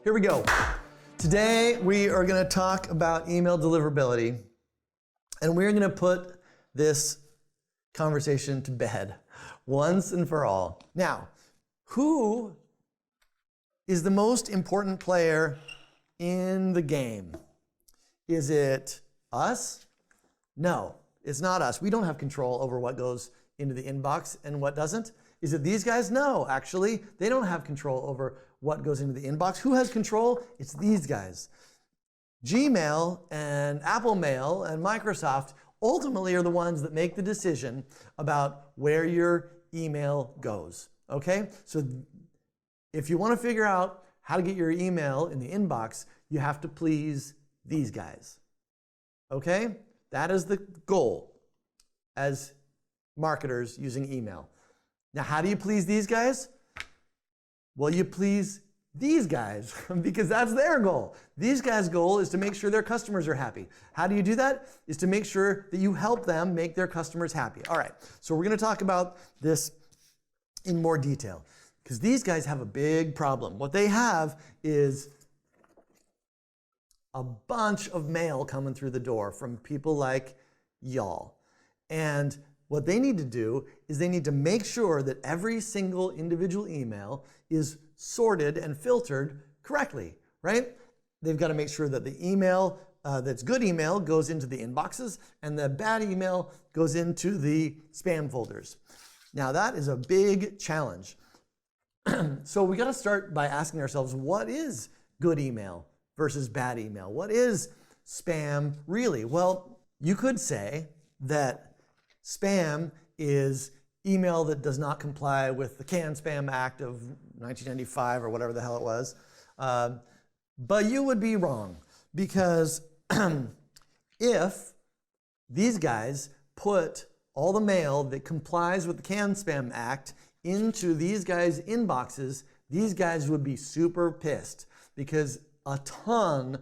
Here we go. Today we are going to talk about email deliverability, and we're going to put this conversation to bed once and for all. Now, who is the most important player in the game? Is it us? No, it's not us. We don't have control over what goes into the inbox and what doesn't. Is it these guys? No, actually, they don't have control over what goes into the inbox. Who has control? It's these guys. Gmail and Apple Mail and Microsoft ultimately are the ones that make the decision about where your email goes, okay? So if you want to figure out how to get your email in the inbox, you have to please these guys, okay? That is the goal as marketers using email. Now, how do you please these guys? Well, you please these guys because that's their goal. These guys' goal is to make sure their customers are happy. How do you do that? Is to make sure that you help them make their customers happy. All right, so we're going to talk about this in more detail because these guys have a big problem. What they have is a bunch of mail coming through the door from people like y'all. And what they need to do is they need to make sure that every single individual email is sorted and filtered correctly, right? They've got to make sure that the email that's good email goes into the inboxes and the bad email goes into the spam folders. Now that is a big challenge. So we got to start by asking ourselves, what is good email versus bad email? What is spam really? Well, you could say that spam is email that does not comply with the CAN-SPAM Act of 1995 or whatever the hell it was. But you would be wrong because if these guys put all the mail that complies with the CAN-SPAM Act into these guys' inboxes, these guys would be super pissed because a ton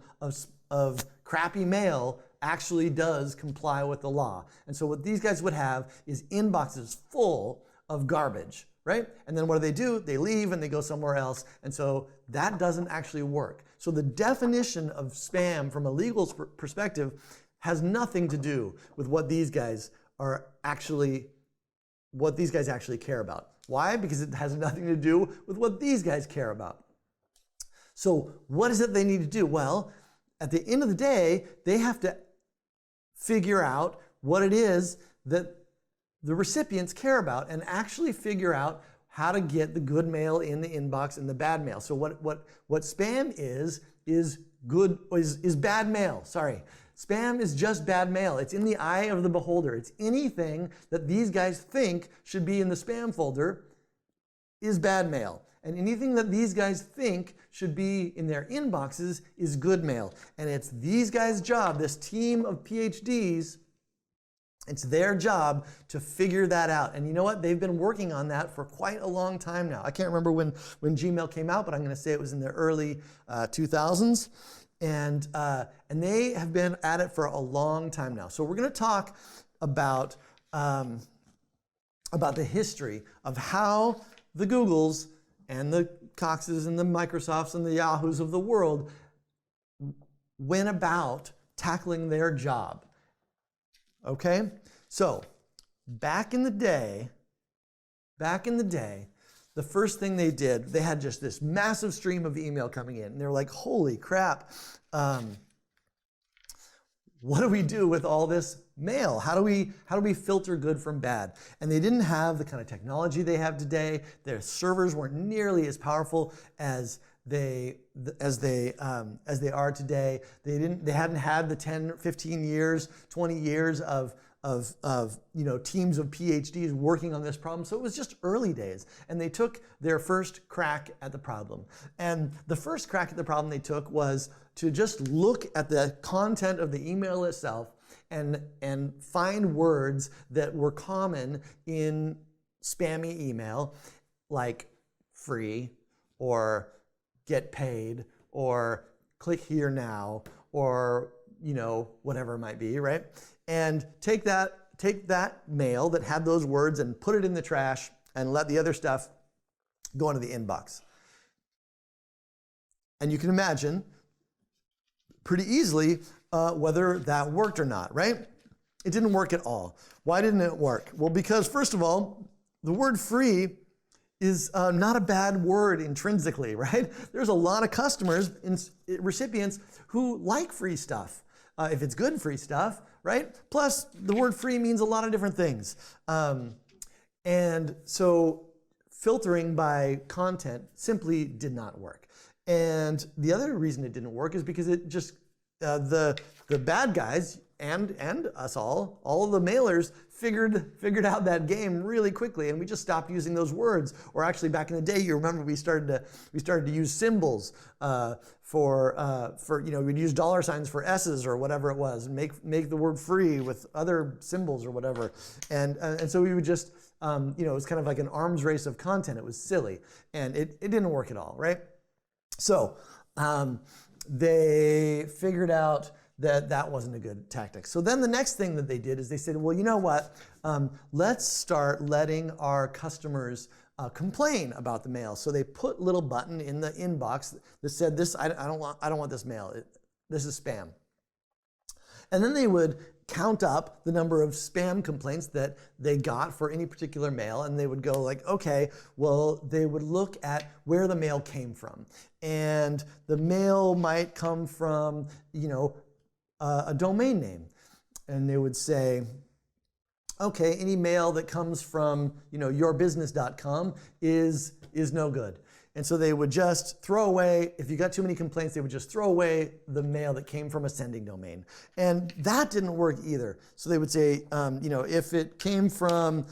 of crappy mail actually does comply with the law. And so what these guys would have is inboxes full of garbage, right? And then what do? They leave and they go somewhere else. And so that doesn't actually work. So the definition of spam from a legal perspective has nothing to do with what these guys actually care about. Why? Because it has nothing to do with what these guys care about. So what is it they need to do? Well, at the end of the day, they have to figure out what it is that the recipients care about and actually figure out how to get the good mail in the inbox and the bad mail. So what spam is bad mail. Sorry. Spam is just bad mail. It's in the eye of the beholder. It's anything that these guys think should be in the spam folder is bad mail. And anything that these guys think should be in their inboxes is good mail. And it's these guys' job, this team of PhDs, it's their job to figure that out. And you know what? They've been working on that for quite a long time now. I can't remember when Gmail came out, but I'm going to say it was in the early 2000s. And they have been at it for a long time now. So we're going to talk about the history of how the Googles and the Coxes and the Microsofts and the Yahoos of the world went about tackling their job. Okay? So, back in the day, the first thing they did, they had just this massive stream of email coming in. And they were like, holy crap, what do we do with all this mail? How do we filter good from bad? And they didn't have the kind of technology they have today. Their servers weren't nearly as powerful as they are today. They hadn't had the 10, 15 years, 20 years of teams of PhDs working on this problem. So it was just early days. And they took their first crack at the problem. And the first crack at the problem they took was to just look at the content of the email itself and find words that were common in spammy email, like free or get paid or click here now or whatever it might be, right? And take that take that mail that had those words and put it in the trash and let the other stuff go into the inbox. And you can imagine pretty easily whether that worked or not, right? It didn't work at all. Why didn't it work? Well, because first of all, the word free is not a bad word intrinsically, right? There's a lot of customers and recipients who like free stuff. If it's good free stuff, right? Plus, the word free means a lot of different things. And so filtering by content simply did not work. And the other reason it didn't work is because it just, the bad guys and us all of the mailers figured out that game really quickly, and we just stopped using those words. Or actually, back in the day, you remember we started to use symbols for we'd use dollar signs for S's or whatever it was, and make the word free with other symbols or whatever, and so we would just it was kind of like an arms race of content. It was silly, and it didn't work at all, right? So they figured out that wasn't a good tactic. So then the next thing that they did is they said, well, you know what? Let's start letting our customers complain about the mail. So they put a little button in the inbox that said, "This I don't want this mail. This is spam." And then they would count up the number of spam complaints that they got for any particular mail, and they would go like, okay, well, they would look at where the mail came from. And the mail might come from, a domain name. And they would say, okay, any mail that comes from, yourbusiness.com is no good. And so they would just throw away, if you got too many complaints, they would just throw away the mail that came from a sending domain. And that didn't work either. So they would say, if it came from,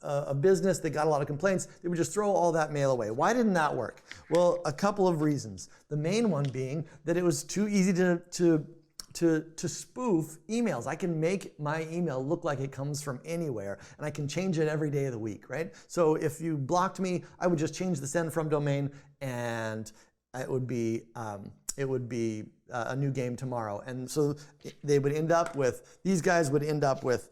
a business that got a lot of complaints, they would just throw all that mail away. Why didn't that work? Well, a couple of reasons. The main one being that it was too easy to spoof emails. I can make my email look like it comes from anywhere, and I can change it every day of the week, right? So if you blocked me, I would just change the send from domain, and it would be a new game tomorrow. And so these guys would end up with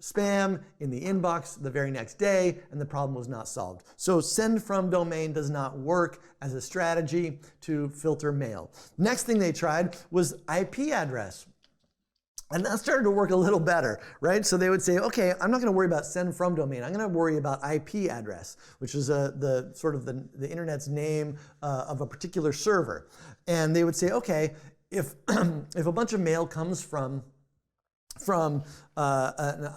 spam in the inbox the very next day, and the problem was not solved. So send from domain does not work as a strategy to filter mail. Next thing they tried was IP address. And that started to work a little better, right? So they would say, okay, I'm not going to worry about send from domain. I'm going to worry about IP address, which is the internet's name of a particular server. And they would say, okay, if a bunch of mail comes from an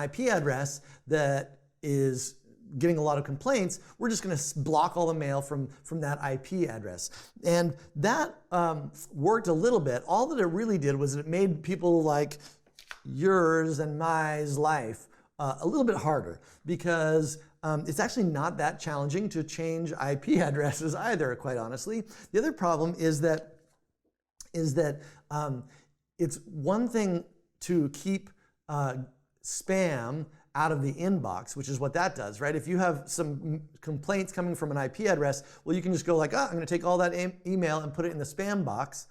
IP address that is getting a lot of complaints, we're just going to block all the mail from that IP address. And that worked a little bit. All that it really did was it made people like yours and my's life a little bit harder, because it's actually not that challenging to change IP addresses either, quite honestly. The other problem is that it's one thing to keep spam out of the inbox, which is what that does, right? If you have some complaints coming from an IP address, well, you can just go like, I'm going to take all that email and put it in the spam box.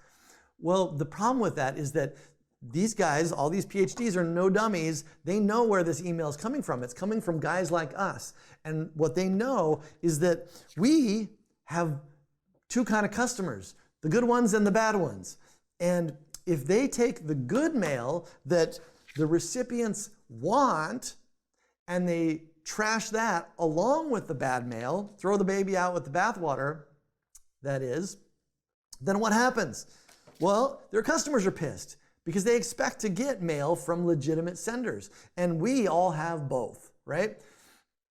Well, the problem with that is that these guys, all these PhDs are no dummies. They know where this email is coming from. It's coming from guys like us. And what they know is that we have two kind of customers, the good ones and the bad ones. And if they take the good mail that the recipients want and they trash that along with the bad mail, throw the baby out with the bathwater, that is, then what happens? Well, their customers are pissed because they expect to get mail from legitimate senders. And we all have both, right?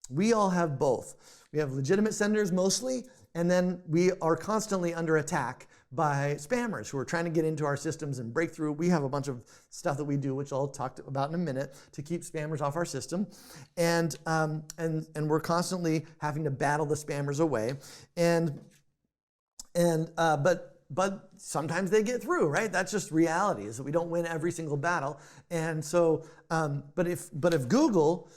We all have both. We have legitimate senders mostly, and then we are constantly under attack by spammers who are trying to get into our systems and break through. We have a bunch of stuff that we do, which I'll talk about in a minute, to keep spammers off our system. And we're constantly having to battle the spammers away. But sometimes they get through, right? That's just reality, is that we don't win every single battle. And so, but if Google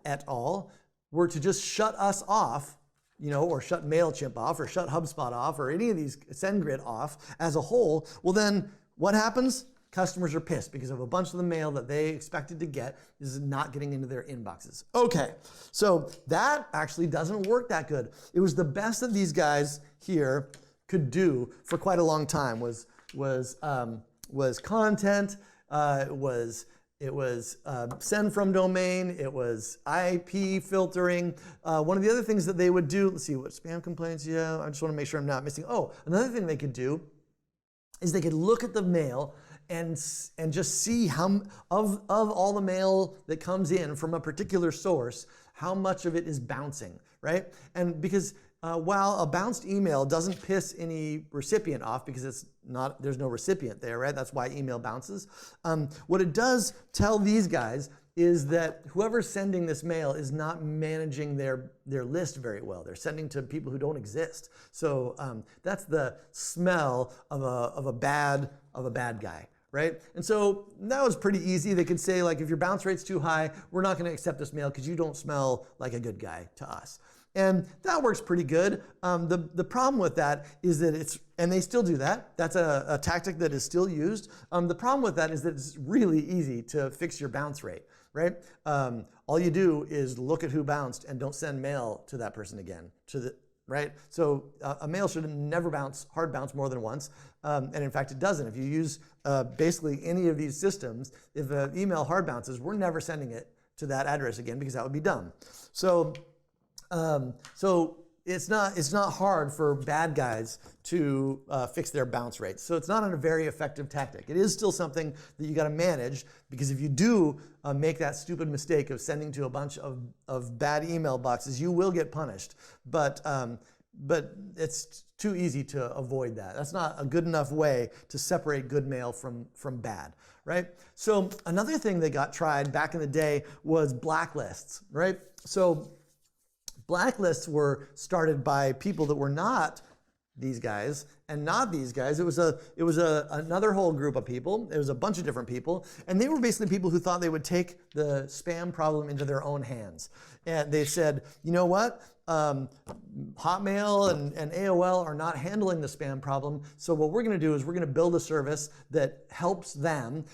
et al. Were to just shut us off, or shut MailChimp off, or shut HubSpot off, or any of these SendGrid off as a whole, well then what happens? customers are pissed because of a bunch of the mail that they expected to get is not getting into their inboxes. Okay, so that actually doesn't work that good. It was the best that these guys here could do for quite a long time was content, it was send from domain, it was IP filtering. One of the other things that they would do, let's see, what spam complaints, yeah, I just want to make sure I'm not missing. Oh, another thing they could do is they could look at the mail and just see how, of all the mail that comes in from a particular source, how much of it is bouncing, right? And because while a bounced email doesn't piss any recipient off because there's no recipient there, right? That's why email bounces. What it does tell these guys is that whoever's sending this mail is not managing their list very well. They're sending to people who don't exist. So that's the smell of a bad guy, right? And so that was pretty easy. They could say, like, if your bounce rate's too high, we're not going to accept this mail because you don't smell like a good guy to us. And that works pretty good. The problem with that is that and they still do that. That's a tactic that is still used. The problem with that is that it's really easy to fix your bounce rate, right? All you do is look at who bounced and don't send mail to that person again, right? So a mail should never hard bounce more than once. And in fact, it doesn't. If you use basically any of these systems, if an email hard bounces, we're never sending it to that address again because that would be dumb. So it's not hard for bad guys to fix their bounce rates. So it's not a very effective tactic. It is still something that you got to manage, because if you do make that stupid mistake of sending to a bunch of bad email boxes, you will get punished. But it's too easy to avoid that. That's not a good enough way to separate good mail from bad, right? So another thing that got tried back in the day was blacklists, right? So blacklists were started by people that were not these guys and not these guys. It was another whole group of people. It was a bunch of different people, and they were basically people who thought they would take the spam problem into their own hands. And they said, you know what? Hotmail and AOL are not handling the spam problem, so what we're going to do is we're going to build a service that helps them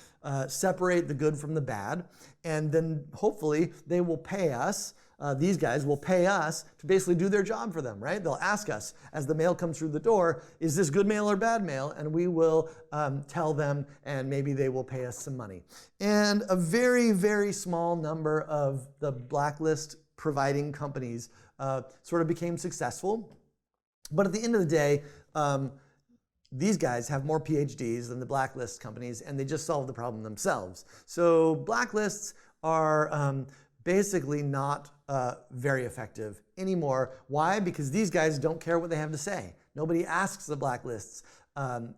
separate the good from the bad, and then hopefully they will pay us. These guys will pay us to basically do their job for them, right? They'll ask us as the mail comes through the door, is this good mail or bad mail? And we will tell them, and maybe they will pay us some money. And a very, very small number of the blacklist providing companies sort of became successful. But at the end of the day, these guys have more PhDs than the blacklist companies, and they just solve the problem themselves. So blacklists are basically not very effective anymore. Why? Because these guys don't care what they have to say. Nobody asks the blacklists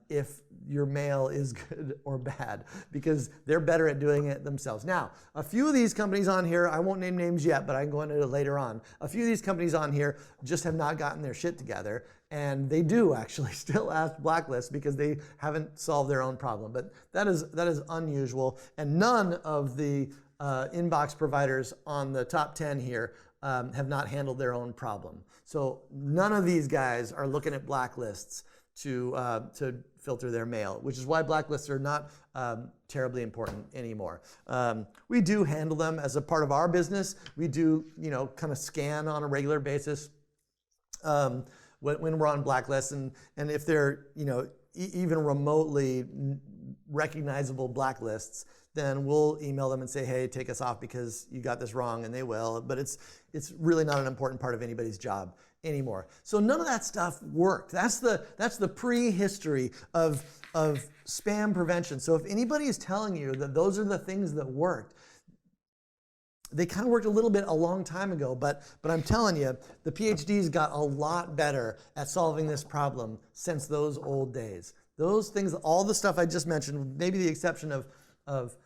if your mail is good or bad, because they're better at doing it themselves. Now, a few of these companies on here, I won't name names yet, but I can go into it later on. A few of these companies on here just have not gotten their shit together, and they do actually still ask blacklists because they haven't solved their own problem. But that is unusual, and none of the inbox providers on the top 10 here have not handled their own problem. So none of these guys are looking at blacklists to filter their mail, which is why blacklists are not terribly important anymore. We do handle them as a part of our business. We do, kind of scan on a regular basis when we're on blacklists, and if they're, even remotely recognizable blacklists, then we'll email them and say, hey, take us off because you got this wrong, and they will. But it's really not an important part of anybody's job anymore. So none of that stuff worked. That's the prehistory of spam prevention. So if anybody is telling you that those are the things that worked, they kind of worked a little bit a long time ago, but I'm telling you, the PhDs got a lot better at solving this problem since those old days. Those things, all the stuff I just mentioned, maybe the exception of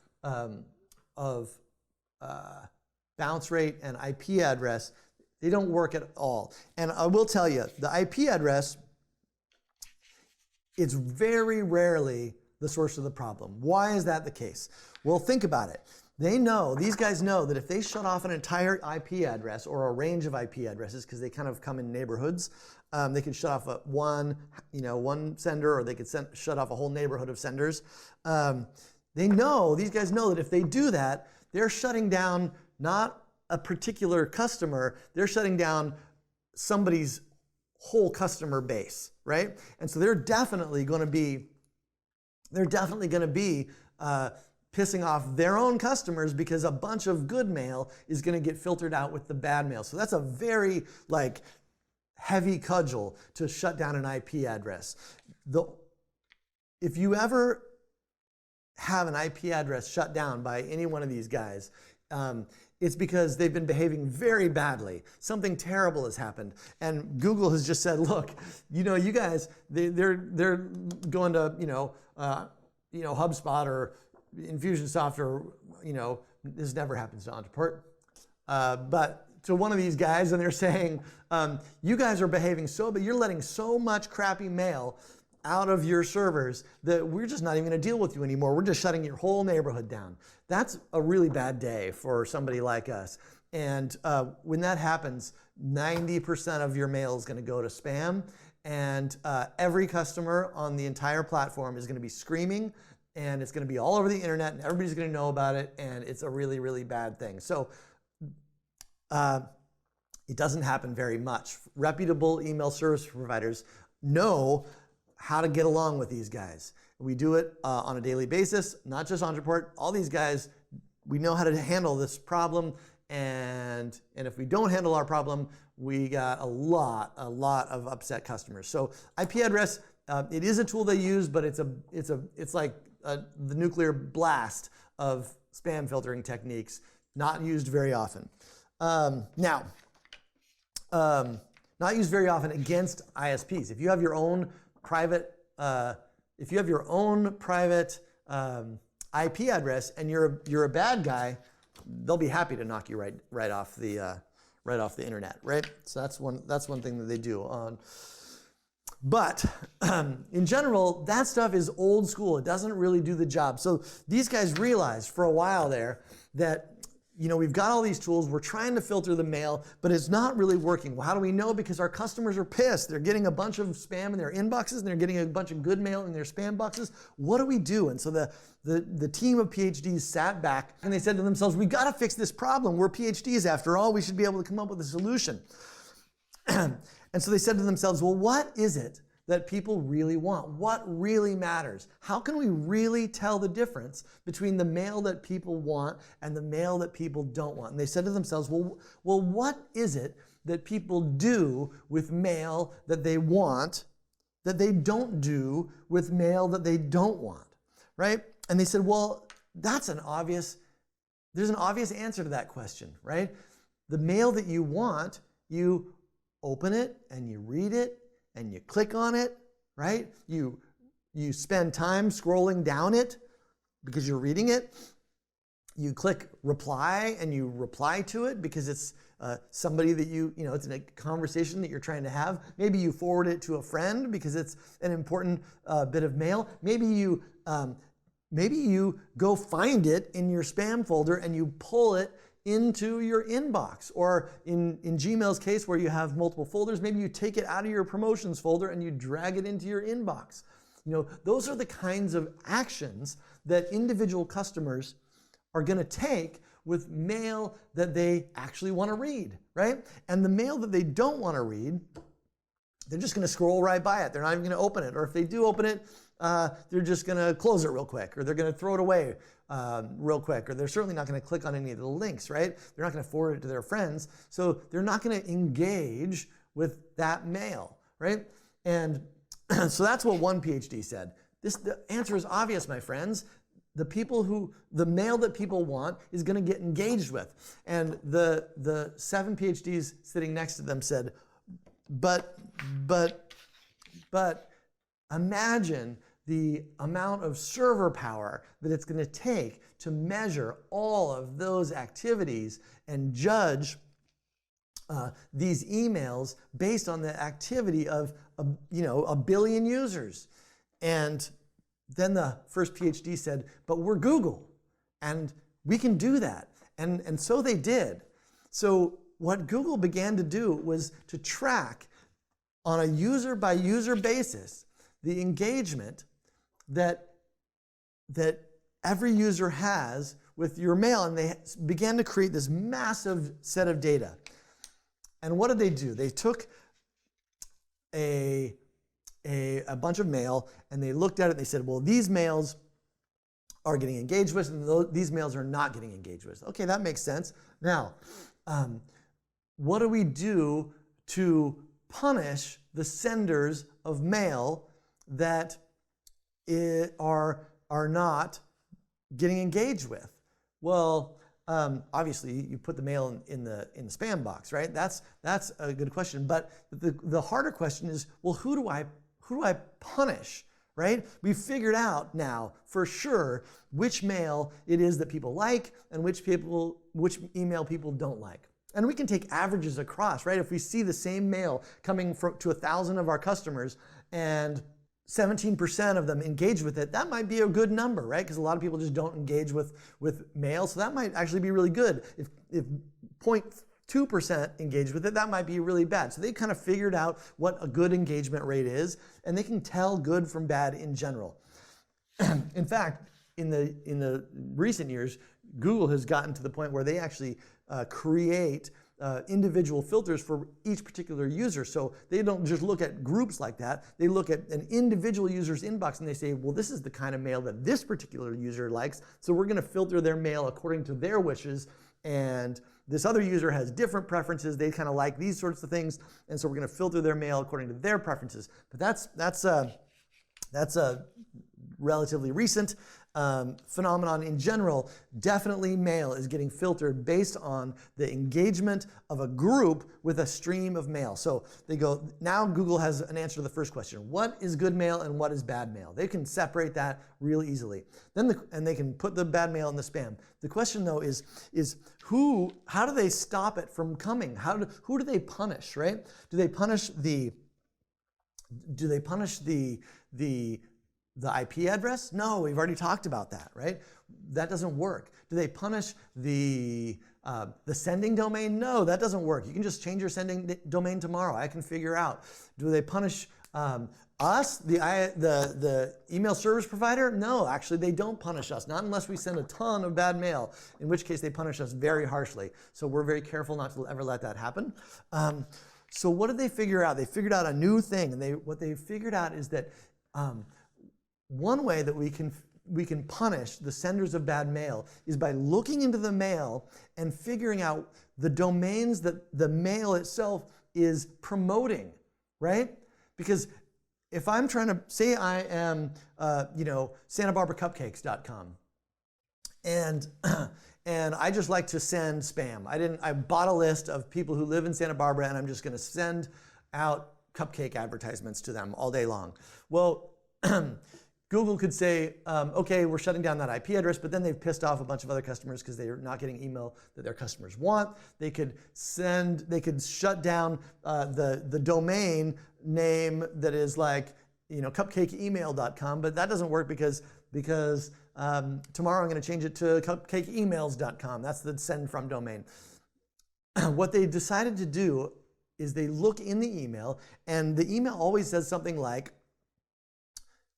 bounce rate and IP address, they don't work at all. And I will tell you, the IP address, it's very rarely the source of the problem. Why is that the case? Well, think about it. They know, these guys know that if they shut off an entire IP address or a range of IP addresses, because they kind of come in neighborhoods, they could shut off one sender, or they could shut off a whole neighborhood of senders. They know, these guys know that if they do that, they're shutting down not a particular customer, they're shutting down somebody's whole customer base, right? And so they're definitely going to be pissing off their own customers, because a bunch of good mail is going to get filtered out with the bad mail. So that's a very heavy cudgel to shut down an IP address. If you ever have an IP address shut down by any one of these guys, it's because they've been behaving very badly. Something terrible has happened, and Google has just said, "Look, you guys, they're going to HubSpot or Infusionsoft, or this never happens to Ontraport, but to one of these guys, and they're saying, you guys are behaving but you're letting so much crappy mail out of your servers that we're just not even going to deal with you anymore. We're just shutting your whole neighborhood down." That's a really bad day for somebody like us. And when that happens, 90% of your mail is going to go to spam, and every customer on the entire platform is going to be screaming, and it's going to be all over the internet, and everybody's going to know about it, and it's a really, really bad thing. So it doesn't happen very much. Reputable email service providers know how to get along with these guys. We do it on a daily basis, not just Ontraport. All these guys, we know how to handle this problem, and if we don't handle our problem, we got a lot of upset customers. So IP address, it is a tool they use, but it's like the nuclear blast of spam filtering techniques, not used very often. Not used very often against ISPs. If you have your own private, IP address and you're a bad guy, they'll be happy to knock you right off the internet, right? So that's one thing that they do. But in general, that stuff is old school. It doesn't really do the job. So these guys realized for a while there that we've got all these tools, we're trying to filter the mail, but it's not really working. Well, how do we know? Because our customers are pissed. They're getting a bunch of spam in their inboxes, and they're getting a bunch of good mail in their spam boxes. What do we do? And so the team of PhDs sat back, and they said to themselves, we got to fix this problem. We're PhDs after all. We should be able to come up with a solution. And so they said to themselves, well, what is it that people really want? What really matters? How can we really tell the difference between the mail that people want and the mail that people don't want? And they said to themselves, well, what is it that people do with mail that they want that they don't do with mail that they don't want, right? And they said, well, there's an obvious answer to that question, right? The mail that you want, you open it and you read it and you click on it, right? You spend time scrolling down it because you're reading it. You click reply and you reply to it because it's somebody that it's in a conversation that you're trying to have. Maybe you forward it to a friend because it's an important bit of mail. Maybe you go find it in your spam folder and you pull it into your inbox, or in Gmail's case where you have multiple folders, maybe you take it out of your promotions folder and you drag it into your inbox. Those are the kinds of actions that individual customers are going to take with mail that they actually want to read, right? And the mail that they don't want to read, they're just going to scroll right by it. They're not even going to open it. Or if they do open it, they're just going to close it real quick, or they're going to throw it away real quick, or they're certainly not going to click on any of the links, right? They're not going to forward it to their friends, so they're not going to engage with that mail, right? And so that's what one PhD said. The answer is obvious, my friends. The mail that people want is going to get engaged with. And the 7 PhDs sitting next to them said, but imagine the amount of server power that it's going to take to measure all of those activities and judge these emails based on the activity of a billion users. And then the first PhD said, but we're Google, and we can do that. And so they did. So what Google began to do was to track on a user-by-user basis the engagement that every user has with your mail, and they began to create this massive set of data. And what did they do? They took a bunch of mail, and they looked at it, and they said, well, these mails are getting engaged with, and these mails are not getting engaged with. Okay, that makes sense. Now, what do we do to punish the senders of mail that are not getting engaged with? Well, obviously, you put the mail in the spam box, right? That's a good question. But the harder question is, well, who do I punish, right? We've figured out now for sure which mail it is that people like and which email people don't like. And we can take averages across, right? If we see the same mail coming to 1,000 of our customers and 17% of them engage with it, that might be a good number, right? Because a lot of people just don't engage with mail, so that might actually be really good. If 0.2% engage with it, that might be really bad. So they kind of figured out what a good engagement rate is, and they can tell good from bad in general. In fact, in the recent years, Google has gotten to the point where they actually create individual filters for each particular user. So they don't just look at groups like that. They look at an individual user's inbox and they say, well, this is the kind of mail that this particular user likes. So we're going to filter their mail according to their wishes. And this other user has different preferences. They kind of like these sorts of things. And so we're going to filter their mail according to their preferences. But that's a relatively recent phenomenon. In general, definitely mail is getting filtered based on the engagement of a group with a stream of mail. So they go, now Google has an answer to the first question. What is good mail and what is bad mail? They can separate that real easily. And they can put the bad mail in the spam. The question though is how do they stop it from coming? Who do they punish, right? Do they punish the IP address? No, we've already talked about that, right? That doesn't work. Do they punish the sending domain? No, that doesn't work. You can just change your sending domain tomorrow. I can figure out. Do they punish us, the email service provider? No, actually, they don't punish us. Not unless we send a ton of bad mail, in which case they punish us very harshly. So we're very careful not to ever let that happen. So what did they figure out? They figured out a new thing, and what they figured out is that one way that we can punish the senders of bad mail is by looking into the mail and figuring out the domains that the mail itself is promoting, right? Because if I'm trying to say I am, SantaBarbaraCupcakes.com, and I just like to send spam. I bought a list of people who live in Santa Barbara, and I'm just going to send out cupcake advertisements to them all day long. Well, Google could say, okay, we're shutting down that IP address, but then they've pissed off a bunch of other customers because they're not getting email that their customers want. They could shut down the domain name that is like, cupcakeemail.com, but that doesn't work because tomorrow I'm going to change it to cupcakeemails.com. That's the send from domain. What they decided to do is they look in the email, and the email always says something like,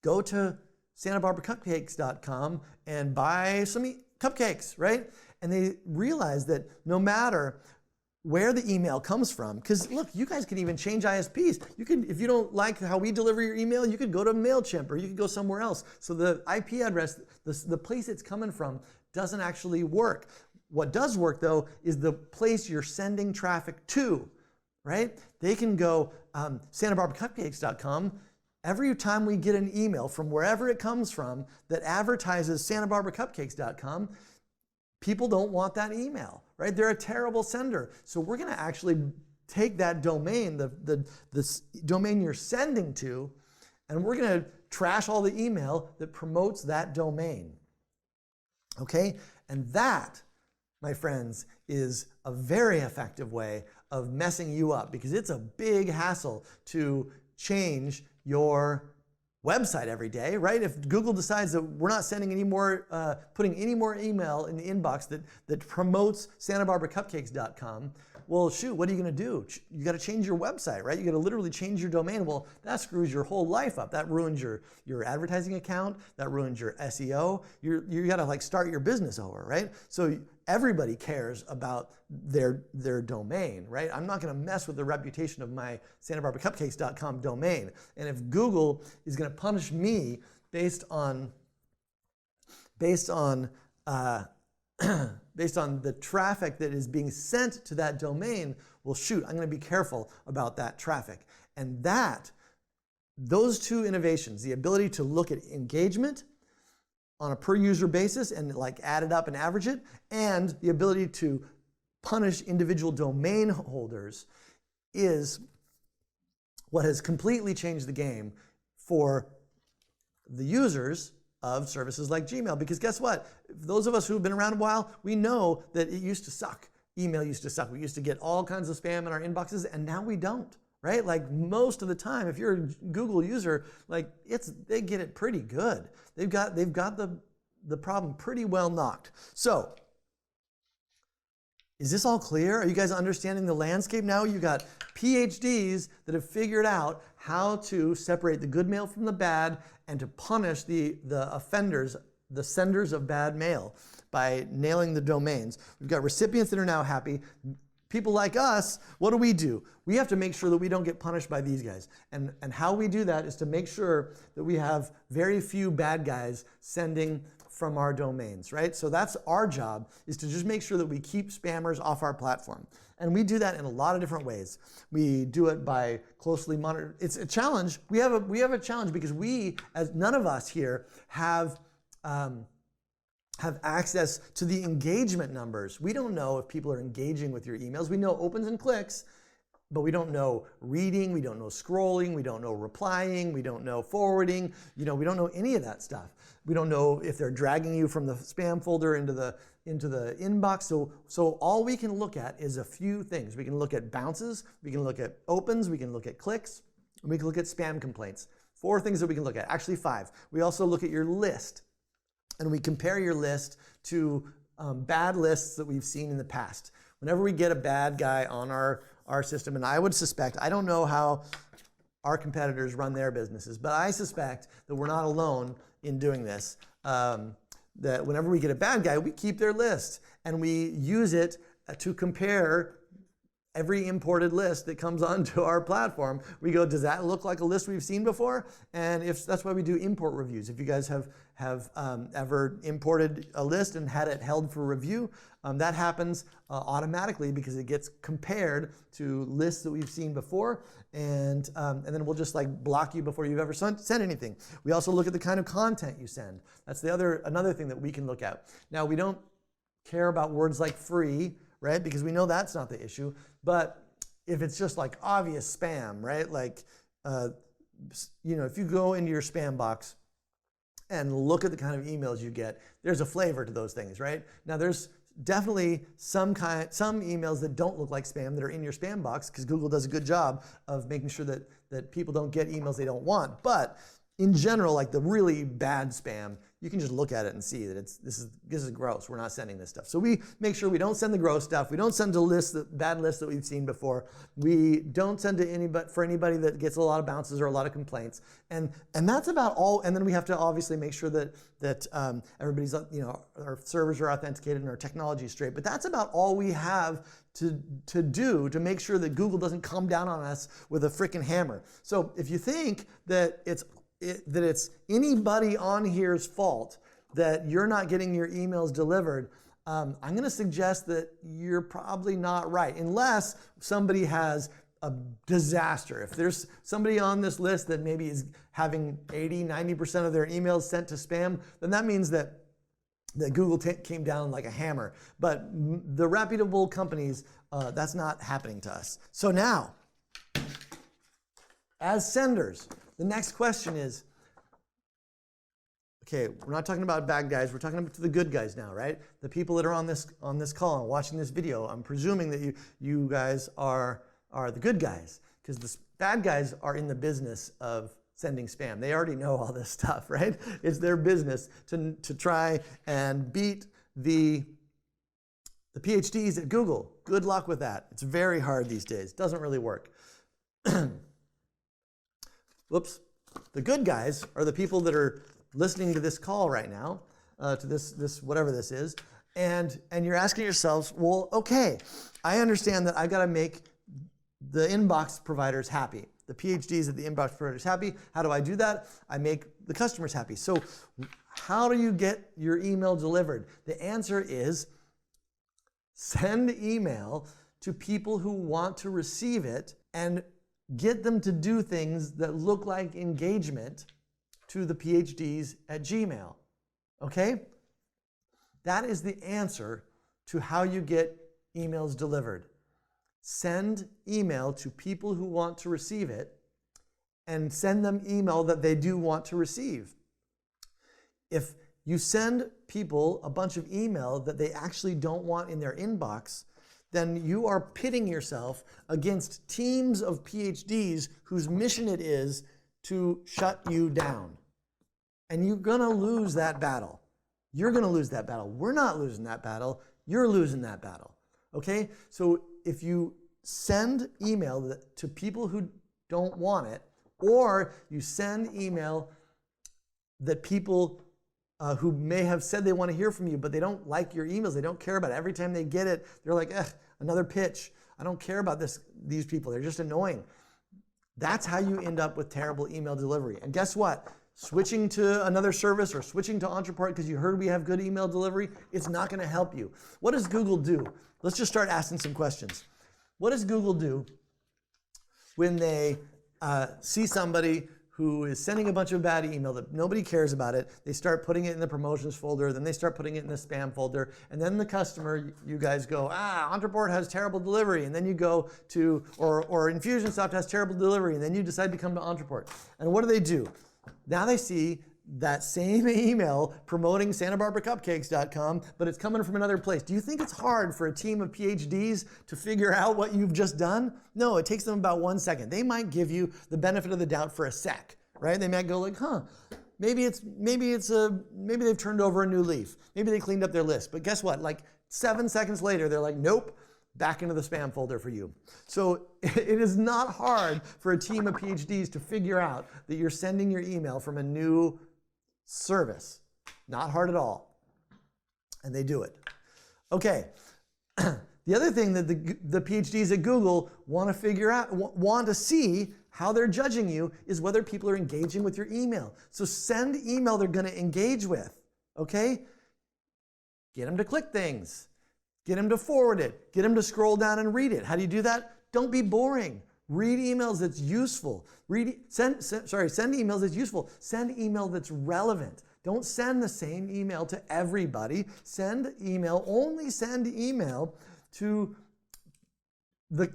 go to SantaBarbaraCupcakes.com and buy some cupcakes, right? And they realized that no matter where the email comes from, because look, you guys can even change ISPs. You can, if you don't like how we deliver your email, you could go to MailChimp or you could go somewhere else. So the IP address, the place it's coming from, doesn't actually work. What does work though is the place you're sending traffic to, right? They can go SantaBarbaraCupcakes.com. Every time we get an email from wherever it comes from that advertises SantaBarbaraCupcakes.com, people don't want that email, right? They're a terrible sender. So we're going to actually take that domain, the domain you're sending to, and we're going to trash all the email that promotes that domain. Okay? And that, my friends, is a very effective way of messing you up, because it's a big hassle to change your website every day, right? If Google decides that we're not sending any more, putting any more email in the inbox that promotes SantaBarbaraCupcakes.com, well, shoot, what are you going to do? You got to change your website, right? You got to literally change your domain. Well, that screws your whole life up. That ruins your advertising account. That ruins your SEO. You got to like start your business over, right? So everybody cares about their domain, right? I'm not going to mess with the reputation of my SantaBarbaraCupcakes.com domain. And if Google is going to punish me based on the traffic that is being sent to that domain, well, shoot, I'm going to be careful about that traffic. And those two innovations, the ability to look at engagement on a per user basis and like add it up and average it, and the ability to punish individual domain holders, is what has completely changed the game for the users of services like Gmail. Because guess what? Those of us who've been around a while, we know that it used to suck. Email used to suck. We used to get all kinds of spam in our inboxes, and now we don't, right? Like most of the time, if you're a Google user, like they get it pretty good. They've got the problem pretty well knocked. So, is this all clear? Are you guys understanding the landscape now? You got PhDs that have figured out how to separate the good mail from the bad and to punish the offenders, the senders of bad mail, by nailing the domains. We've got recipients that are now happy. People like us, what do? We have to make sure that we don't get punished by these guys. And how we do that is to make sure that we have very few bad guys sending from our domains, right? So that's our job, is to just make sure that we keep spammers off our platform. And we do that in a lot of different ways. We do it by closely monitoring. It's a challenge. We have a challenge because none of us here have access to the engagement numbers. We don't know if people are engaging with your emails. We know opens and clicks, but we don't know reading, we don't know scrolling, we don't know replying, we don't know forwarding, we don't know any of that stuff. We don't know if they're dragging you from the spam folder into the inbox. So all we can look at is a few things. We can look at bounces, we can look at opens, we can look at clicks, and we can look at spam complaints. 4 things that we can look at, actually 5. We also look at your list, and we compare your list to bad lists that we've seen in the past. Whenever we get a bad guy on our system, and I would suspect, I don't know how our competitors run their businesses, but I suspect that we're not alone in doing this. That whenever we get a bad guy, we keep their list and we use it to compare every imported list that comes onto our platform. We go, does that look like a list we've seen before? And if that's why we do import reviews. If you guys have ever imported a list and had it held for review, that happens automatically because it gets compared to lists that we've seen before, and then we'll just like block you before you've ever sent anything. We also look at the kind of content you send. That's another thing that we can look at. Now, we don't care about words like free, right? Because we know that's not the issue. But if it's just like obvious spam, right? Like, if you go into your spam box and look at the kind of emails you get, there's a flavor to those things, right? Now, there's definitely some emails that don't look like spam that are in your spam box, because Google does a good job of making sure that people don't get emails they don't want. But in general, like the really bad spam, you can just look at it and see that this is gross. We're not sending this stuff. So we make sure we don't send the gross stuff. We don't send to bad lists that we've seen before. We don't send to anybody that gets a lot of bounces or a lot of complaints. And that's about all. And then we have to obviously make sure that everybody's, our servers are authenticated and our technology is straight. But that's about all we have to do to make sure that Google doesn't come down on us with a freaking hammer. So if you think that it's anybody on here's fault that you're not getting your emails delivered, I'm going to suggest that you're probably not right, unless somebody has a disaster. If there's somebody on this list that maybe is having 80-90% of their emails sent to spam, then that means that Google came down like a hammer. But the reputable companies, that's not happening to us. So now, as senders, the next question is, okay, we're not talking about bad guys, we're talking about the good guys now, right? The people that are on this call and watching this video, I'm presuming that you guys are the good guys, because the bad guys are in the business of sending spam. They already know all this stuff, right? It's their business to try and beat the PhDs at Google. Good luck with that. It's very hard these days. Doesn't really work. Whoops. The good guys are the people that are listening to this call right now, to this whatever this is, and you're asking yourselves, well, okay, I understand that I've got to make the inbox providers happy. The PhDs at the inbox providers happy. How do I do that? I make the customers happy. So how do you get your email delivered? The answer is send email to people who want to receive it and get them to do things that look like engagement to the PhDs at Gmail. Okay? That is the answer to how you get emails delivered. Send email to people who want to receive it and send them email that they do want to receive. If you send people a bunch of email that they actually don't want in their inbox, then you are pitting yourself against teams of PhDs whose mission it is to shut you down. And you're going to lose that battle. You're going to lose that battle. We're not losing that battle. You're losing that battle. Okay? So if you send email to people who don't want it, or you send email that people who may have said they want to hear from you, but they don't like your emails, they don't care about it. Every time they get it, they're like, another pitch. I don't care about these people. They're just annoying. That's how you end up with terrible email delivery. And guess what? Switching to another service or switching to Ontraport because you heard we have good email delivery, it's not going to help you. What does Google do? Let's just start asking some questions. What does Google do when they see somebody who is sending a bunch of bad email that nobody cares about it? They start putting it in the promotions folder, then they start putting it in the spam folder, and then the customer, you guys go, Ontraport has terrible delivery, and then you go to, or Infusionsoft has terrible delivery, and then you decide to come to Ontraport. And what do? Now they see that same email promoting SantaBarbaraCupcakes.com, but it's coming from another place. Do you think it's hard for a team of PhDs to figure out what you've just done? No, it takes them about 1 second. They might give you the benefit of the doubt for a sec, right? They might go like, maybe they've turned over a new leaf. Maybe they cleaned up their list. But guess what? Like 7 seconds later, they're like, nope, back into the spam folder for you. So it is not hard for a team of PhDs to figure out that you're sending your email from a new service. Not hard at all. And they do it. Okay. The other thing that the PhDs at Google want to figure out, want to see how they're judging you, is whether people are engaging with your email. So send email they're going to engage with. Okay? Get them to click things. Get them to forward it. Get them to scroll down and read it. How do you do that? Don't be boring. Read emails that's useful. Send emails that's useful. Send email that's relevant. Don't send the same email to everybody. Only send email to the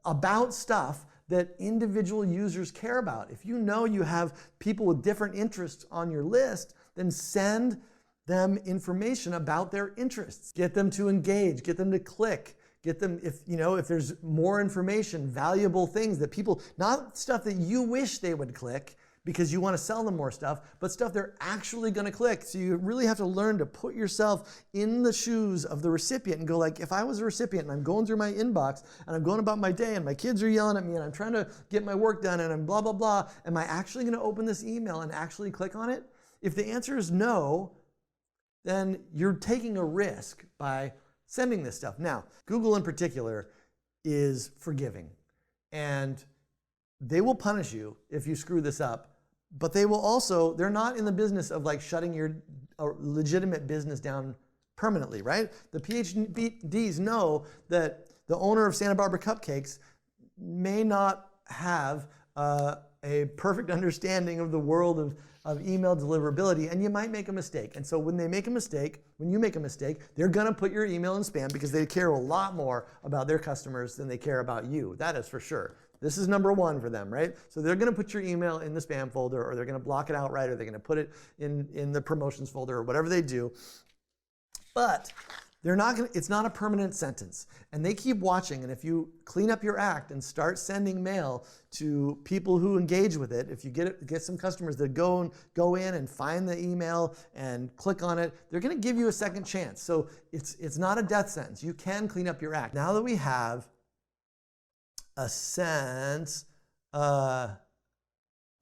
about stuff that individual users care about. If you know you have people with different interests on your list, then send them information about their interests. Get them to engage, get them to click, get them, if there's more information, valuable things that people, not stuff that you wish they would click because you want to sell them more stuff, but stuff they're actually going to click. So you really have to learn to put yourself in the shoes of the recipient and go like, if I was a recipient and I'm going through my inbox and I'm going about my day and my kids are yelling at me and I'm trying to get my work done and I'm blah, blah, blah, am I actually going to open this email and actually click on it? If the answer is no, then you're taking a risk by sending this stuff. Now, Google in particular is forgiving, and they will punish you if you screw this up, but they're not in the business of like shutting your legitimate business down permanently, right? The PhDs know that the owner of Santa Barbara Cupcakes may not have a perfect understanding of the world of email deliverability, and you might make a mistake. And so when you make a mistake, they're gonna put your email in spam because they care a lot more about their customers than they care about you. That is for sure. This is number one for them, right? So they're gonna put your email in the spam folder, or they're gonna block it outright, or they're gonna put it in the promotions folder, or whatever they do. But It's not a permanent sentence. And they keep watching, and if you clean up your act and start sending mail to people who engage with it, if you get some customers that go in and find the email and click on it, they're going to give you a second chance. So it's not a death sentence. You can clean up your act. Now that we have a sense of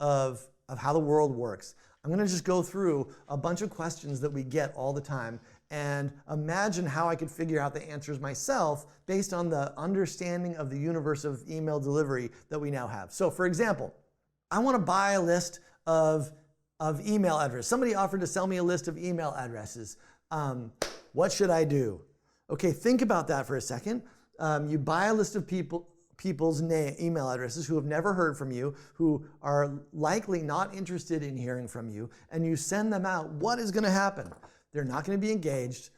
how the world works, I'm going to just go through a bunch of questions that we get all the time and imagine how I could figure out the answers myself based on the understanding of the universe of email delivery that we now have. So for example, I want to buy a list of email addresses. Somebody offered to sell me a list of email addresses. What should I do? Okay, think about that for a second. You buy a list of people's email addresses who have never heard from you, who are likely not interested in hearing from you, and you send them out. What is going to happen? They're not going to be engaged.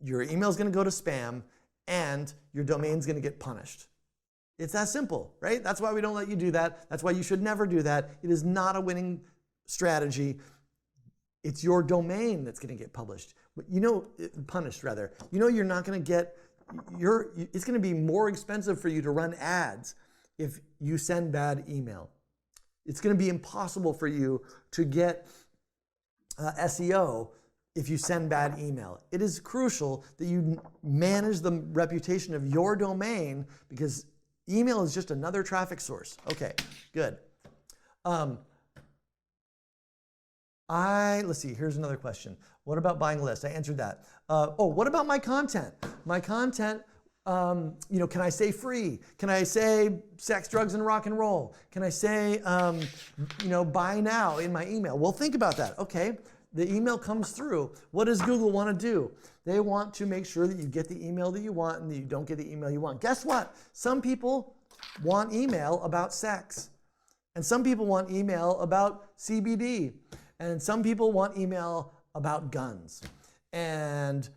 Your email is going to go to spam, and your domain's going to get punished. It's that simple, right? That's why we don't let you do that. That's why you should never do that. It is not a winning strategy. It's your domain that's going to get punished, rather. You're not going to get it's going to be more expensive for you to run ads if you send bad email. It's going to be impossible for you to get SEO if you send bad email. It is crucial that you manage the reputation of your domain because email is just another traffic source. Okay, good. Let's see, here's another question. What about buying a list? I answered that. What about my content? My content, can I say free? Can I say sex, drugs, and rock and roll? Can I say, buy now in my email? Well, think about that. Okay, the email comes through. What does Google want to do? They want to make sure that you get the email that you want and that you don't get the email you want. Guess what? Some people want email about sex. And some people want email about CBD. And some people want email about guns. And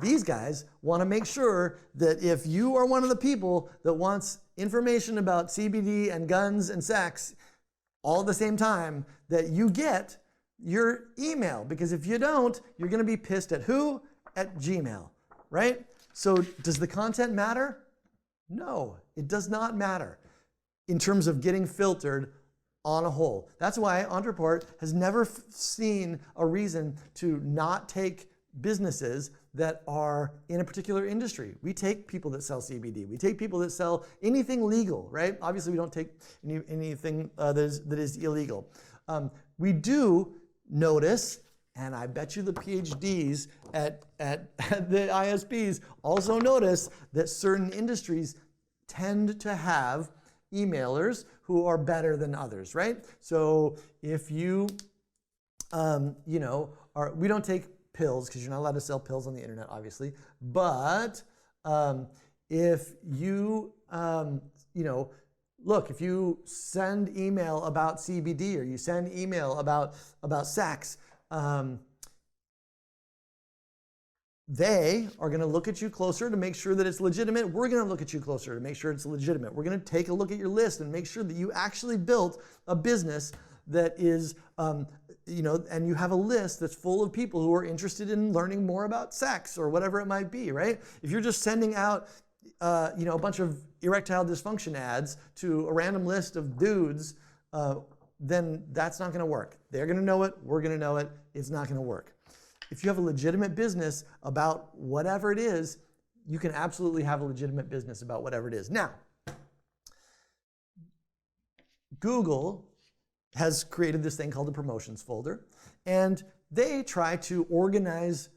these guys want to make sure that if you are one of the people that wants information about CBD and guns and sex all at the same time, that you get your email. Because if you don't, you're going to be pissed at who? At Gmail, right? So does the content matter? No, it does not matter in terms of getting filtered on a whole. That's why Ontraport has never seen a reason to not take businesses that are in a particular industry. We take people that sell CBD. We take people that sell anything legal, right? Obviously, we don't take anything that is illegal. We do notice, and I bet you the PhDs at the ISPs also notice that certain industries tend to have emailers who are better than others, right? So if you, we don't take pills because you're not allowed to sell pills on the internet, obviously. But if you, if you send email about CBD or you send email about sex, they are going to look at you closer to make sure that it's legitimate. We're going to look at you closer to make sure it's legitimate. We're going to take a look at your list and make sure that you actually built a business that is, and you have a list that's full of people who are interested in learning more about sex or whatever it might be, right? If you're just sending out, a bunch of erectile dysfunction ads to a random list of dudes, then that's not going to work. They're going to know it. We're going to know it. It's not going to work. If you have a legitimate business about whatever it is, you can absolutely have a legitimate business about whatever it is. Now, Google has created this thing called the promotions folder, and they try to organize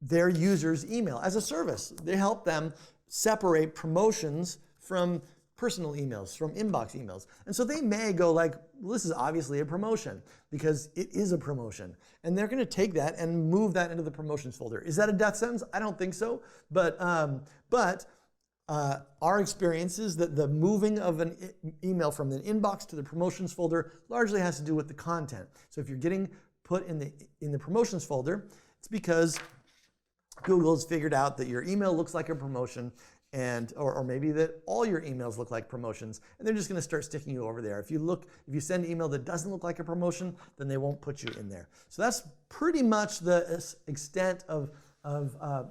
their users' email as a service. They help them separate promotions from personal emails, from inbox emails. And so they may go like, well, this is obviously a promotion because it is a promotion. And they're going to take that and move that into the promotions folder. Is that a death sentence? I don't think so. But our experience is that the moving of an email from the inbox to the promotions folder largely has to do with the content. So if you're getting put in the promotions folder, it's because Google has figured out that your email looks like a promotion or maybe that all your emails look like promotions, and they're just going to start sticking you over there. If you send an email that doesn't look like a promotion, then they won't put you in there. So that's pretty much the extent of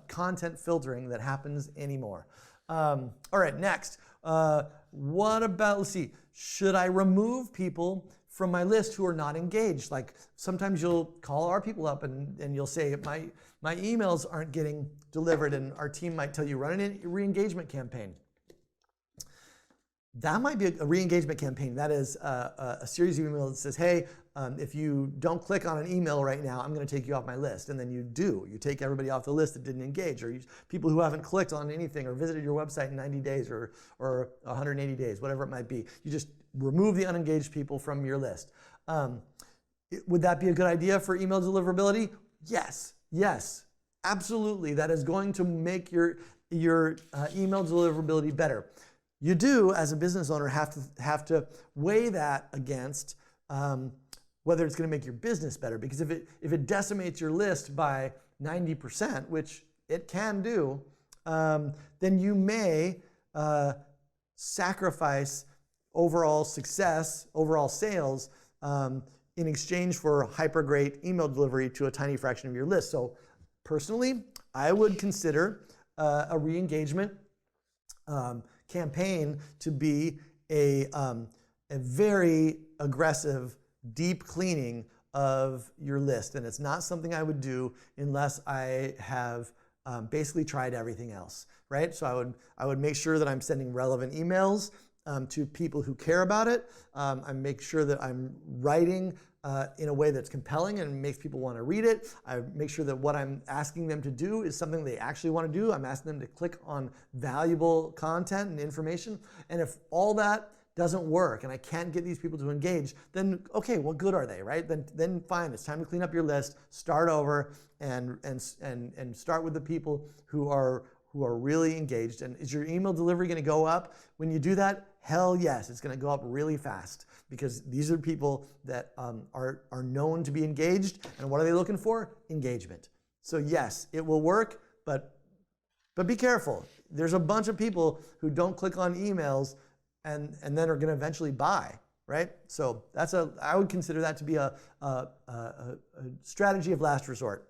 content filtering that happens anymore. All right, next. What about, let's see, should I remove people from my list who are not engaged? Like sometimes you'll call our people up and you'll say, my emails aren't getting delivered, and our team might tell you, run a re-engagement campaign. That might be a re-engagement campaign. That is a series of emails that says, hey, if you don't click on an email right now, I'm going to take you off my list. And then you do. You take everybody off the list that didn't engage, or people who haven't clicked on anything or visited your website in 90 days or 180 days, whatever it might be. You just remove the unengaged people from your list. Would that be a good idea for email deliverability? Yes, absolutely. That is going to make your email deliverability better. You do, as a business owner, have to weigh that against whether it's going to make your business better. Because if it decimates your list by 90%, which it can do, then you may sacrifice overall success, overall sales, in exchange for hyper great email delivery to a tiny fraction of your list. So personally, I would consider a re-engagement campaign to be a very aggressive, deep cleaning of your list. And it's not something I would do unless I have basically tried everything else, right? So I would make sure that I'm sending relevant emails to people who care about it. I make sure that I'm writing in a way that's compelling and makes people want to read it. I make sure that what I'm asking them to do is something they actually want to do. I'm asking them to click on valuable content and information. And if all that doesn't work and I can't get these people to engage, then okay, what good are they, right? Then fine, it's time to clean up your list, start over, and start with the people who are really engaged. And is your email delivery going to go up when you do that? Hell yes, it's going to go up really fast, because these are people that are known to be engaged. And what are they looking for? Engagement. So yes, it will work, but be careful. There's a bunch of people who don't click on emails and then are going to eventually buy, right? So I would consider that to be a strategy of last resort.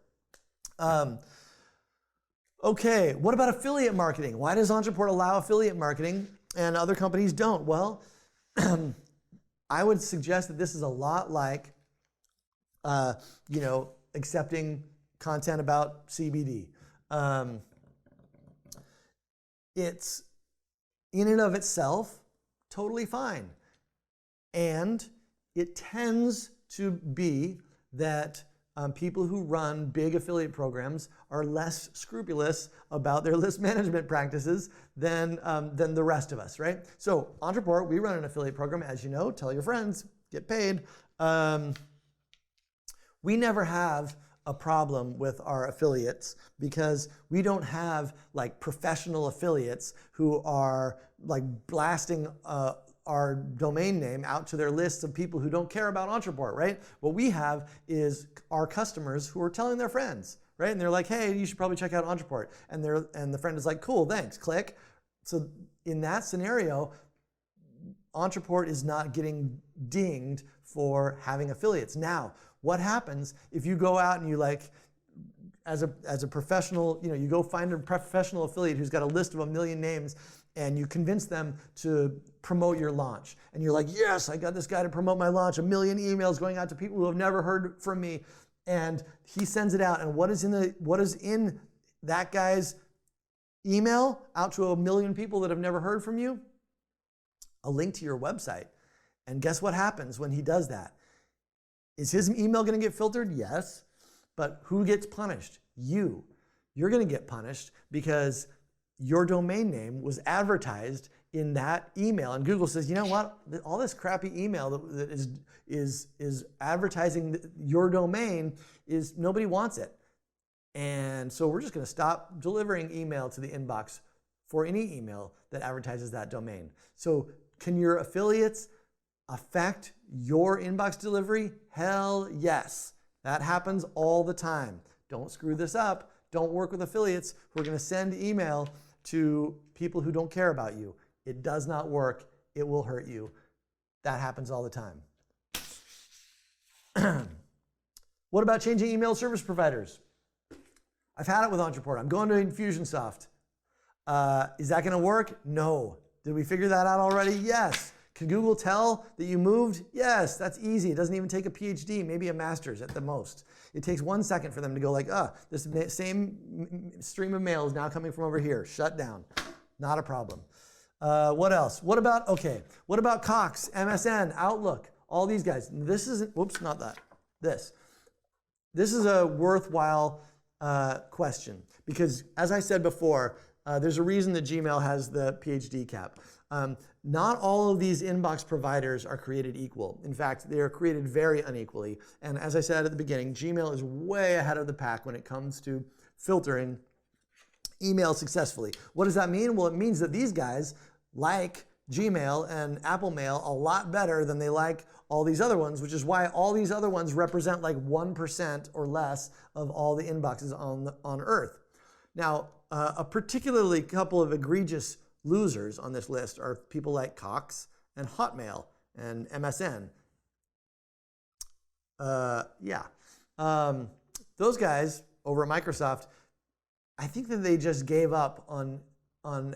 Okay, what about affiliate marketing? Why does Ontraport allow affiliate marketing and other companies don't? Well, I would suggest that this is a lot like, accepting content about CBD. It's in and of itself totally fine, and it tends to be that people who run big affiliate programs are less scrupulous about their list management practices than the rest of us, right? So Ontraport, we run an affiliate program, as you know, tell your friends, get paid. We never have a problem with our affiliates because we don't have like professional affiliates who are like blasting our domain name out to their lists of people who don't care about Ontraport, right? What we have is our customers who are telling their friends, right? And they're like, hey, you should probably check out Ontraport. And the friend is like, cool, thanks, click. So in that scenario, Ontraport is not getting dinged for having affiliates. Now, what happens if you go out and you as a professional, you go find a professional affiliate who's got a list of 1 million names, and you convince them to promote your launch. And you're like, yes, I got this guy to promote my launch, 1 million emails going out to people who have never heard from me. And he sends it out. And what is in that guy's email out to 1 million people that have never heard from you? A link to your website. And guess what happens when he does that? Is his email going to get filtered? Yes. But who gets punished? You. You're going to get punished because your domain name was advertised in that email. And Google says, you know what? All this crappy email that is advertising your domain nobody wants it. And so we're just going to stop delivering email to the inbox for any email that advertises that domain. So can your affiliates affect your inbox delivery? Hell yes. That happens all the time. Don't screw this up. Don't work with affiliates who are going to send email to people who don't care about you. It does not work. It will hurt you. That happens all the time. What about changing email service providers? I've had it with Ontraport. I'm going to Infusionsoft. Is that going to work? No. Did we figure that out already? Yes. Can Google tell that you moved? Yes, that's easy. It doesn't even take a PhD, maybe a master's at the most. It takes 1 second for them to go like, this same stream of mail is now coming from over here. Shut down. Not a problem. What else? What about Cox, MSN, Outlook, all these guys? This isn't, whoops, not that. This is a worthwhile question because, as I said before, there's a reason that Gmail has the PhD cap. Not all of these inbox providers are created equal. In fact, they are created very unequally. And as I said at the beginning, Gmail is way ahead of the pack when it comes to filtering email successfully. What does that mean? Well, it means that these guys like Gmail and Apple Mail a lot better than they like all these other ones, which is why all these other ones represent like 1% or less of all the inboxes on Earth. Now, a particularly couple of egregious losers on this list are people like Cox and Hotmail and MSN. Those guys over at Microsoft, I think that they just gave up on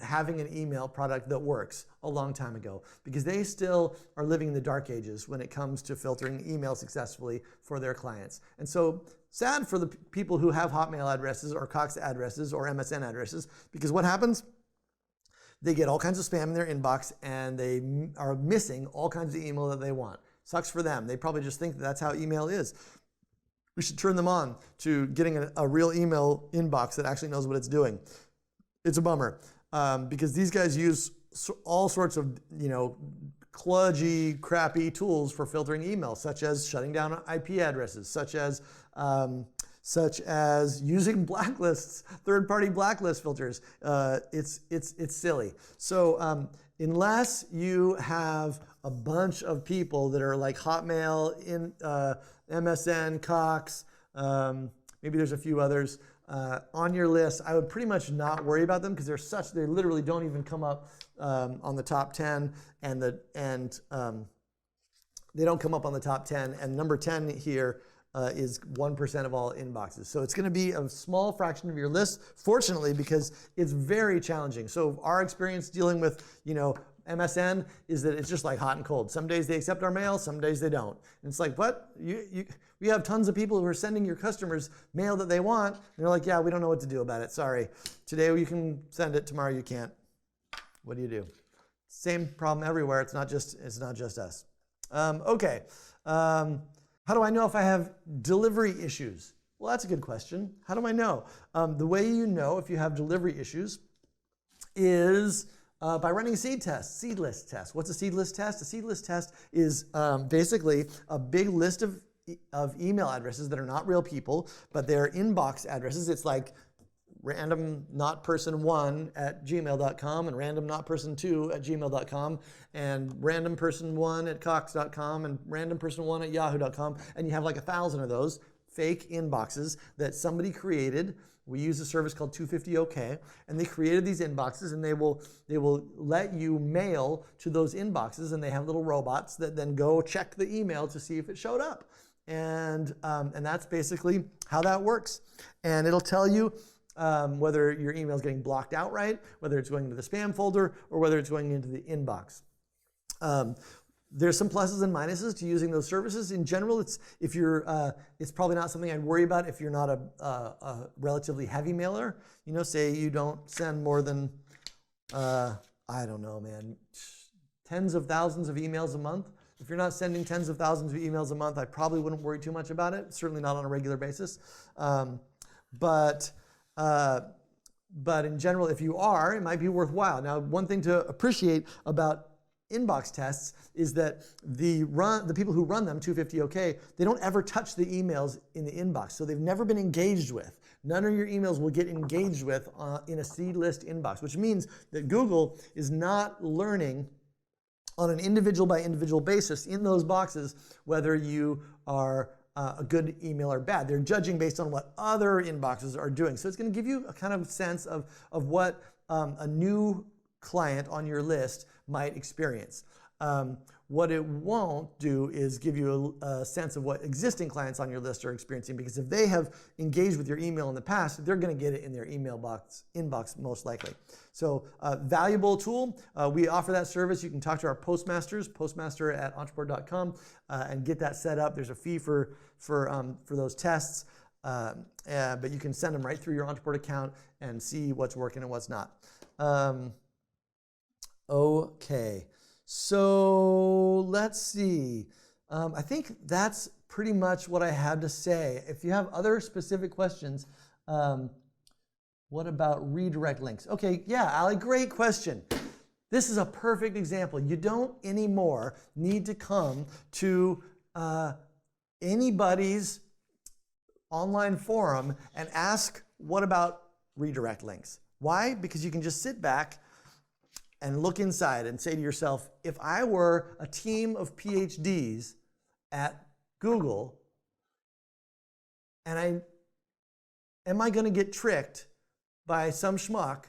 having an email product that works a long time ago because they still are living in the dark ages when it comes to filtering email successfully for their clients. And so sad for the people who have Hotmail addresses or Cox addresses or MSN addresses, because what happens? They get all kinds of spam in their inbox and they are missing all kinds of email that they want. Sucks for them. They probably just think that that's how email is. We should turn them on to getting a real email inbox that actually knows what it's doing. It's a bummer because these guys use all sorts of, kludgy, crappy tools for filtering email, such as shutting down IP addresses, such as using blacklists, third-party blacklist filters. It's silly. So unless you have a bunch of people that are like Hotmail, MSN, Cox, maybe there's a few others on your list, I would pretty much not worry about them because they literally don't even come up on the top 10, and they don't come up on the top 10. And number 10 here is 1% of all inboxes. So it's going to be a small fraction of your list, fortunately, because it's very challenging. So our experience dealing with, MSN is that it's just like hot and cold. Some days they accept our mail, some days they don't. And it's like, what? We have tons of people who are sending your customers mail that they want, and they're like, yeah, we don't know what to do about it. Sorry. Today you can send it, tomorrow you can't. What do you do? Same problem everywhere. It's not just us. Okay. How do I know if I have delivery issues? Well, that's a good question. How do I know? The way you know if you have delivery issues is by running a seed list test. What's a seed list test? A seed list test is basically a big list of email addresses that are not real people, but they're inbox addresses. It's like random not person 1 at gmail.com and random not person 2 at gmail.com and random person 1 at cox.com and random person 1 at yahoo.com, and you have like 1,000 of those fake inboxes that somebody created. We use a service called 250OK, and they created these inboxes, and they will let you mail to those inboxes, and they have little robots that then go check the email to see if it showed up, and that's basically how that works. And it'll tell you whether your email is getting blocked outright, whether it's going into the spam folder, or whether it's going into the inbox. There's some pluses and minuses to using those services. In general, it's probably not something I'd worry about if you're not a relatively heavy mailer. Say you don't send more than, I don't know, man, tens of thousands of emails a month. If you're not sending tens of thousands of emails a month, I probably wouldn't worry too much about it. Certainly not on a regular basis. But in general, if you are, it might be worthwhile. Now, one thing to appreciate about inbox tests is that the people who run them, 250OK, they don't ever touch the emails in the inbox, so they've never been engaged with. None of your emails will get engaged with in a seed list inbox, which means that Google is not learning on an individual by individual basis in those boxes whether you are a good email or bad. They're judging based on what other inboxes are doing. So it's going to give you a kind of sense of what a new client on your list might experience. What it won't do is give you a sense of what existing clients on your list are experiencing, because if they have engaged with your email in the past, they're going to get it in their email inbox most likely. So valuable tool. We offer that service. You can talk to our postmasters, postmaster@ontraport.com, and get that set up. There's a fee for those tests, but you can send them right through your Ontraport account and see what's working and what's not. Okay. So let's see. I think that's pretty much what I had to say. If you have other specific questions, what about redirect links? Okay, yeah, Ali, great question. This is a perfect example. You don't anymore need to come to anybody's online forum and ask, what about redirect links? Why? Because you can just sit back and look inside and say to yourself, if I were a team of PhDs at Google, and am I going to get tricked by some schmuck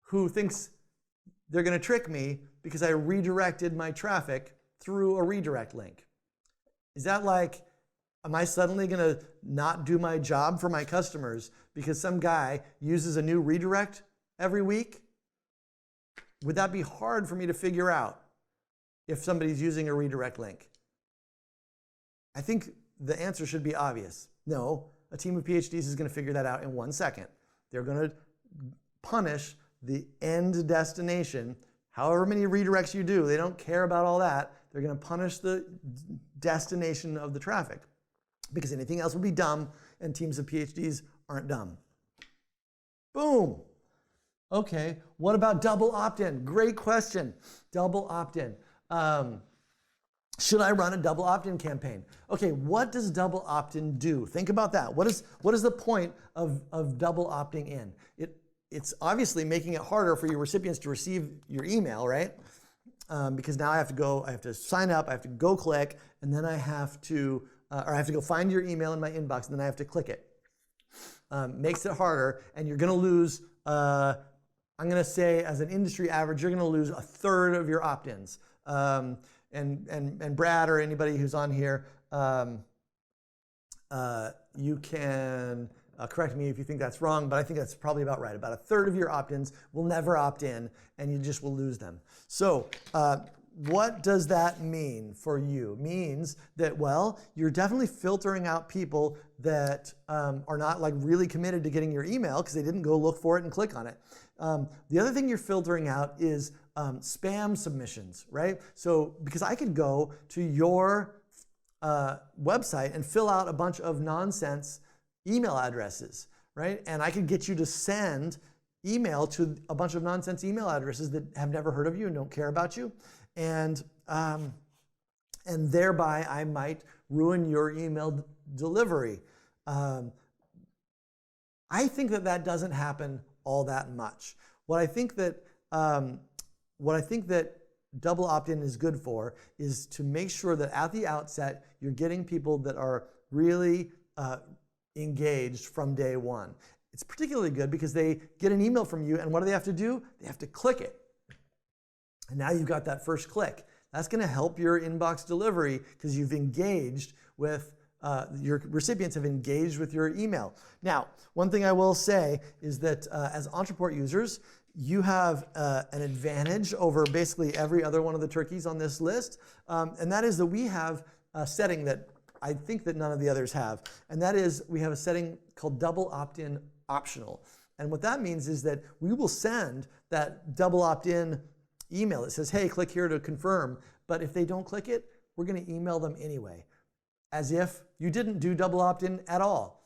who thinks they're going to trick me because I redirected my traffic through a redirect link? Is that like, am I suddenly going to not do my job for my customers because some guy uses a new redirect every week? Would that be hard for me to figure out if somebody's using a redirect link? I think the answer should be obvious. No, a team of PhDs is going to figure that out in 1 second. They're going to punish the end destination. However many redirects you do, they don't care about all that. They're going to punish the destination of the traffic, because anything else would be dumb, and teams of PhDs aren't dumb. Boom. Okay, what about double opt-in? Great question. Double opt-in. Should I run a double opt-in campaign? Okay, what does double opt-in do? Think about that. What is the point of double opting in? It's obviously making it harder for your recipients to receive your email, right? Because now I have to sign up, I have to go click, and then I have to go find your email in my inbox, and then I have to click it. Makes it harder, and you're going to lose. I'm going to say, as an industry average, you're going to lose 1/3 of your opt-ins. And Brad or anybody who's on here, you can correct me if you think that's wrong, but I think that's probably about right. About 1/3 of your opt-ins will never opt in, and you just will lose them. So what does that mean for you? It means that, well, you're definitely filtering out people that are not like really committed to getting your email because they didn't go look for it and click on it. The other thing you're filtering out is spam submissions, right? So because I could go to your website and fill out a bunch of nonsense email addresses, right? And I could get you to send email to a bunch of nonsense email addresses that have never heard of you and don't care about you. And thereby I might ruin your email delivery. I think that doesn't happen all that much. What I think that double opt-in is good for is to make sure that at the outset you're getting people that are really engaged from day one. It's particularly good because they get an email from you, and what do they have to do? They have to click it. And now you've got that first click. That's going to help your inbox delivery because you've engaged with your recipients have engaged with your email. Now, one thing I will say is that as Ontraport users, you have an advantage over basically every other one of the turkeys on this list, and that is that we have a setting that I think that none of the others have, and that is we have a setting called double opt-in optional. And what that means is that we will send that double opt-in email that says, hey, click here to confirm, but if they don't click it, we're going to email them anyway, as if you didn't do double opt-in at all.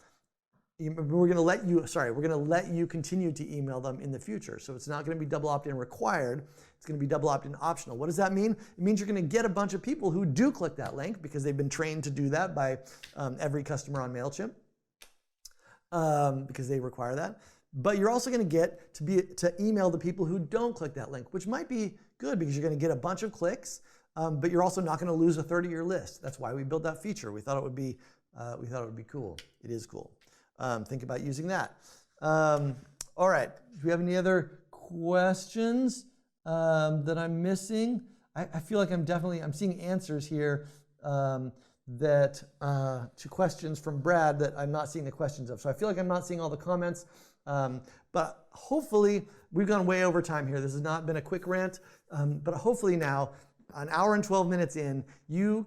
We're going to let you continue to email them in the future. So it's not going to be double opt-in required. It's going to be double opt-in optional. What does that mean? It means you're going to get a bunch of people who do click that link because they've been trained to do that by every customer on MailChimp because they require that. But you're also going to get to email the people who don't click that link, which might be good because you're going to get a bunch of clicks, but you're also not going to lose 1/3 of your list. That's why we built that feature. We thought it would be cool. It is cool. Think about using that. All right. Do we have any other questions that I'm missing. I feel like I'm seeing answers here to questions from Brad that I'm not seeing the questions of. So I feel like I'm not seeing all the comments, but hopefully we've gone way over time here. This has not been a quick rant, but hopefully now, an hour and 12 minutes in, you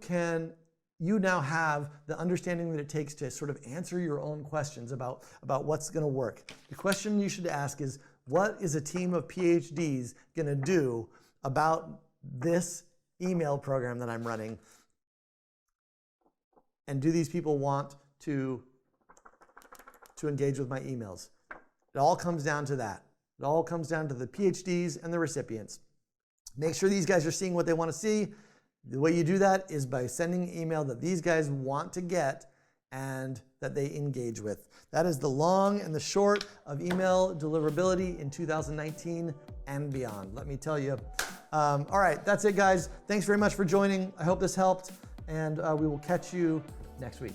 now have the understanding that it takes to sort of answer your own questions about what's going to work. The question you should ask is, what is a team of PhDs going to do about this email program that I'm running? And do these people want to engage with my emails? It all comes down to that. It all comes down to the PhDs and the recipients. Make sure these guys are seeing what they want to see. The way you do that is by sending an email that these guys want to get and that they engage with. That is the long and the short of email deliverability in 2019 and beyond, let me tell you. All right, that's it, guys. Thanks very much for joining. I hope this helped, and we will catch you next week.